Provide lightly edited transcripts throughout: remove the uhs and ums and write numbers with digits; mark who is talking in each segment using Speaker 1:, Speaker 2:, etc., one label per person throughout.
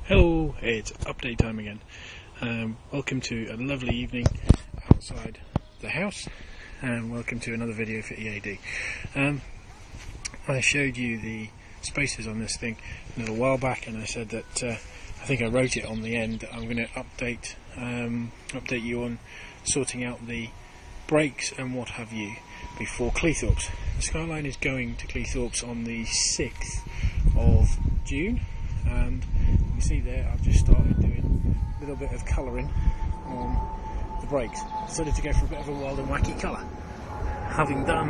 Speaker 1: Hello, it's update time again. Welcome to a lovely evening outside the house, and welcome to another video for EAD. I showed you the spacers on this thing a little while back, and I said that I think I wrote it on the end that I'm going to update you on sorting out the brakes and what have you before Cleethorpes. The Skyline is going to Cleethorpes on the 6th of June, and you can see there I've just started doing a little bit of colouring on the brakes. Decided to go for a bit of a wild and wacky colour. Having done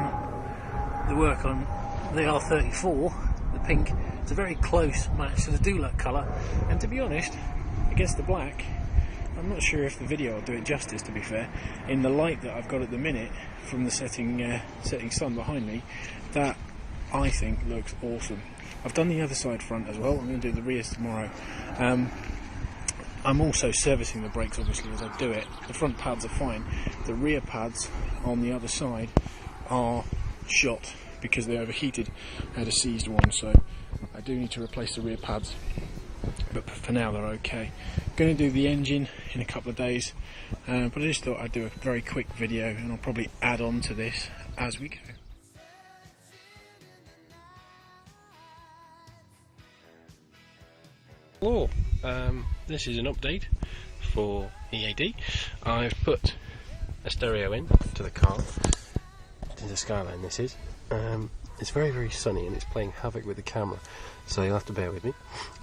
Speaker 1: the work on the R34, the pink, it's a very close match to the Dulac colour, and to be honest, against the black, I'm not sure if the video will do it justice, to be fair. In the light that I've got at the minute from the setting sun behind me, that I think looks awesome. I've done the other side front as well. I'm going to do the rears tomorrow. I'm also servicing the brakes obviously as I do it. The front pads are fine. The rear pads on the other side are shot because they overheated. I had a seized one, so I do need to replace the rear pads, but for now they're okay. Going to do the engine in a couple of days, but I just thought I'd do a very quick video, and I'll probably add on to this as we go. Hello, this is an update for EAD. I've put a stereo in to the car, to the Skyline this is. It's very, very sunny and it's playing havoc with the camera, so you'll have to bear with me.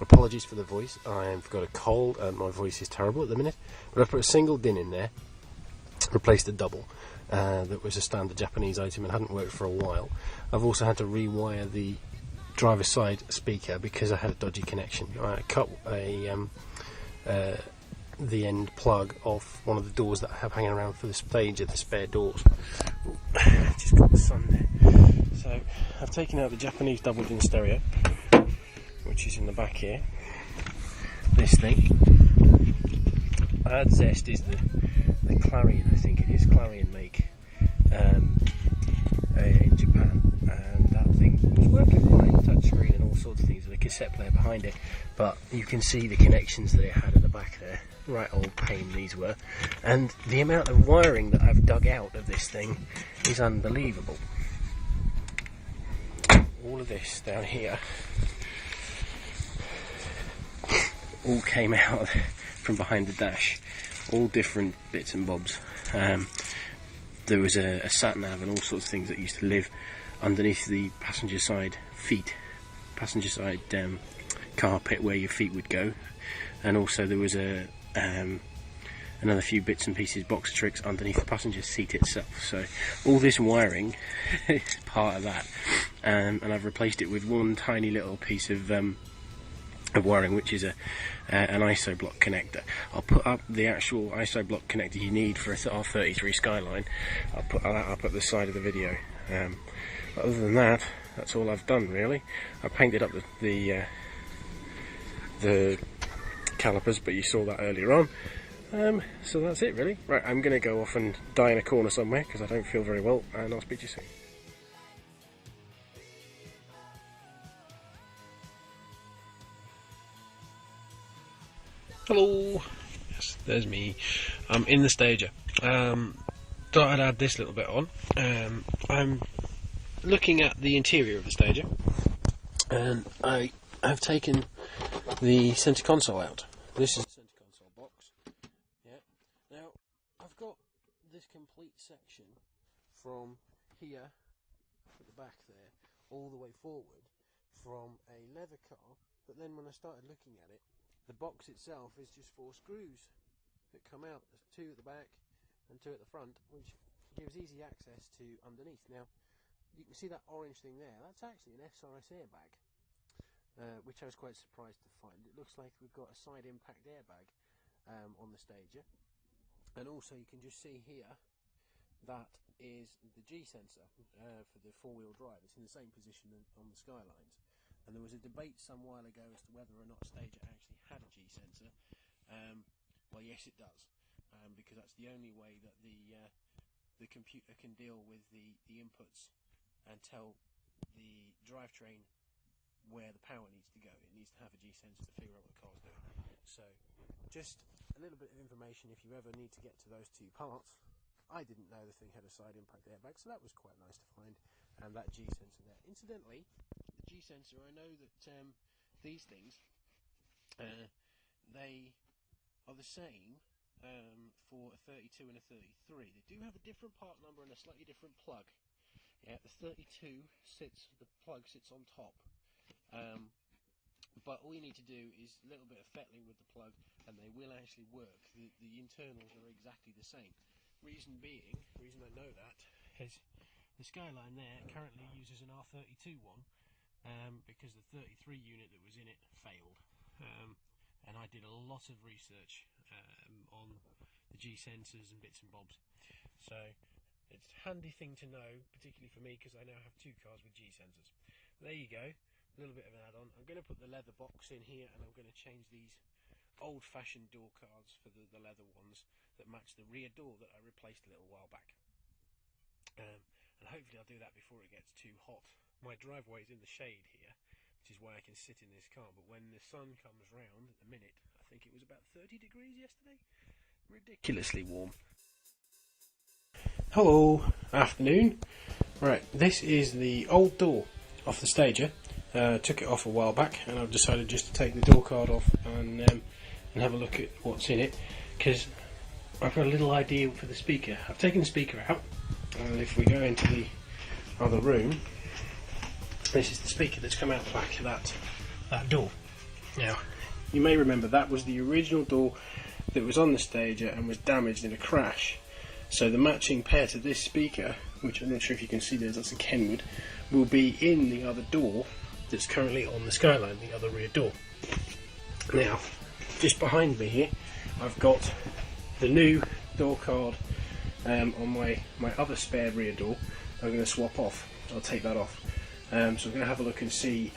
Speaker 1: Apologies for the voice, I've got a cold and my voice is terrible at the minute, but I've put a single DIN in there, replaced a double. That was a standard Japanese item and hadn't worked for a while. I've also had to rewire the driver's side speaker because I had a dodgy connection. I cut the end plug off one of the doors that I have hanging around for the stage of the spare doors. Just got the sun there. So I've taken out the Japanese double DIN stereo, which is in the back here. This thing. Zest is the Clarion, I think it is, Clarion make in Japan, and that thing was working fine, touchscreen and all sorts of things, with a cassette player behind it, but you can see the connections that it had at the back there. Right old pain these were, and the amount of wiring that I've dug out of this thing is unbelievable. All of this down here all came out from behind the dash, all different bits and bobs. There was a sat-nav and all sorts of things that used to live underneath the passenger side carpet where your feet would go, and also there was another few bits and pieces, box tricks underneath the passenger seat itself. So all this wiring is part of that, and I've replaced it with one tiny little piece of wiring, which is an ISO block connector. I'll put up the actual ISO block connector you need for a R33 Skyline. I'll put that up at the side of the video. But other than that, that's all I've done really. I painted up the calipers, but you saw that earlier on. So that's it really. Right, I'm going to go off and die in a corner somewhere because I don't feel very well, and I'll speak to you soon. Hello, yes, there's me. I'm in the stager. Thought I'd add this little bit on. I'm looking at the interior of the stager, and I have taken the centre console out. This is the centre console box. Yeah. Now I've got this complete section from here at the back there all the way forward from a leather car, but then when I started looking at it, the box itself is just 4 screws that come out. There's 2 at the back and 2 at the front, which gives easy access to underneath. Now, you can see that orange thing there. That's actually an SRS airbag, which I was quite surprised to find. It looks like we've got a side impact airbag on the stager. And also you can just see here, that is the G sensor for the 4-wheel drive. It's in the same position on the Skylines. And there was a debate some while ago as to whether or not Stager actually had a G sensor. Well, yes, it does, because that's the only way that the computer can deal with the inputs and tell the drivetrain where the power needs to go. It needs to have a G sensor to figure out what the car's doing. So just a little bit of information if you ever need to get to those two parts. I didn't know the thing had a side impact airbag, so that was quite nice to find. And that G sensor there. Incidentally, the G sensor, I know that these things, they are the same for a 32 and a 33. They do have a different part number and a slightly different plug. Yeah, the 32 the plug sits on top. But all you need to do is a little bit of fettling with the plug and they will actually work. The internals are exactly the same. Reason I know that is the Skyline there currently uses an R32 one because the 33 unit that was in it failed. And I did a lot of research on the G sensors and bits and bobs. So it's a handy thing to know, particularly for me because I now have two cars with G sensors. There you go, a little bit of an add-on. I'm going to put the leather box in here and I'm going to change these old-fashioned door cards for the leather ones that match the rear door that I replaced a little while back. And hopefully I'll do that before it gets too hot. My driveway is in the shade here, which is why I can sit in this car, but when the sun comes round at the minute, I think it was about 30 degrees yesterday. Ridiculously warm. Hello, afternoon. Right, this is the old door off the Stager. Took it off a while back and I've decided just to take the door card off and have a look at what's in it, because I've got a little idea for the speaker. I've taken the speaker out, and if we go into the other room, this is the speaker that's come out the back of that door. Now, you may remember that was the original door that was on the Stager and was damaged in a crash. So the matching pair to this speaker, which I'm not sure if you can see there, that's a Kenwood, will be in the other door that's currently on the Skyline, the other rear door. Now, just behind me here, I've got the new door card on my other spare rear door. I'm going to swap off. I'll take that off. So I'm going to have a look and see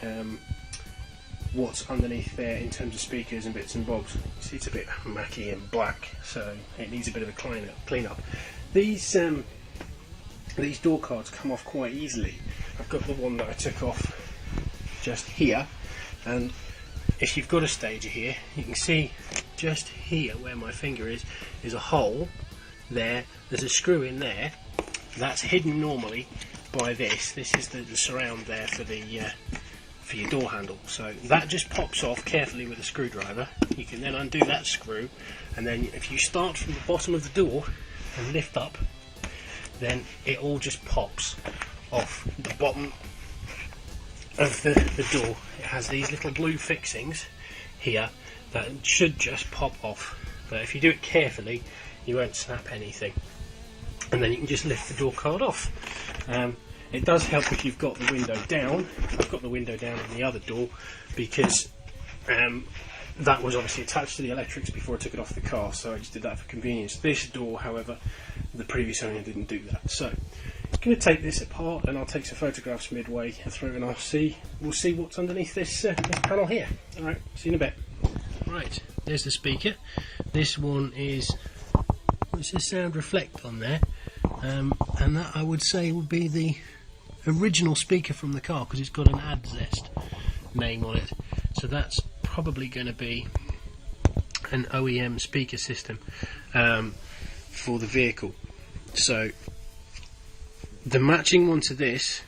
Speaker 1: what's underneath there in terms of speakers and bits and bobs. You see, it's a bit macky and black, so it needs a bit of a clean up. These door cards come off quite easily. I've got the one that I took off just here, and if you've got a Stager here, you can see just here where my finger is a hole there. There's a screw in there that's hidden normally by this. This is the surround there for the for your door handle. So that just pops off carefully with a screwdriver. You can then undo that screw, and then if you start from the bottom of the door and lift up, then it all just pops off the bottom of the door. It has these little blue fixings here that should just pop off, but if you do it carefully you won't snap anything, and then you can just lift the door card off. It does help if you've got the window down. I've got the window down on the other door because that was obviously attached to the electrics before I took it off the car, so I just did that for convenience. This door, however, the previous owner didn't do that. So I'm going to take this apart and I'll take some photographs midway through, and we'll see what's underneath this panel here. Alright, see you in a bit. Right, there's the speaker. This one is, it says sound reflect on there, and that I would say would be the original speaker from the car because it's got an AdZest name on it. So that's probably going to be an OEM speaker system for the vehicle. So the matching one to this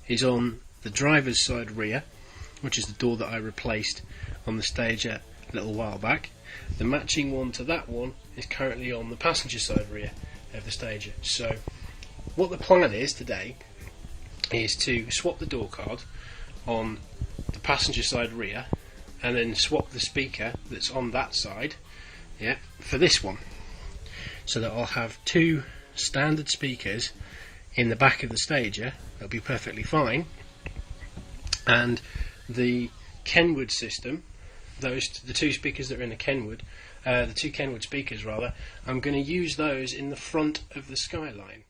Speaker 1: is on the driver's side rear, which is the door that I replaced on the Stager a little while back. The matching one to that one is currently on the passenger side rear of the Stager. So what the plan is today is to swap the door card on the passenger side rear and then swap the speaker that's on that side, yeah, for this one, so that I'll have two standard speakers in the back of the Stager. That'll be perfectly fine. And the Kenwood system, the two speakers that are in the Kenwood, the two Kenwood speakers rather, I'm going to use those in the front of the Skyline.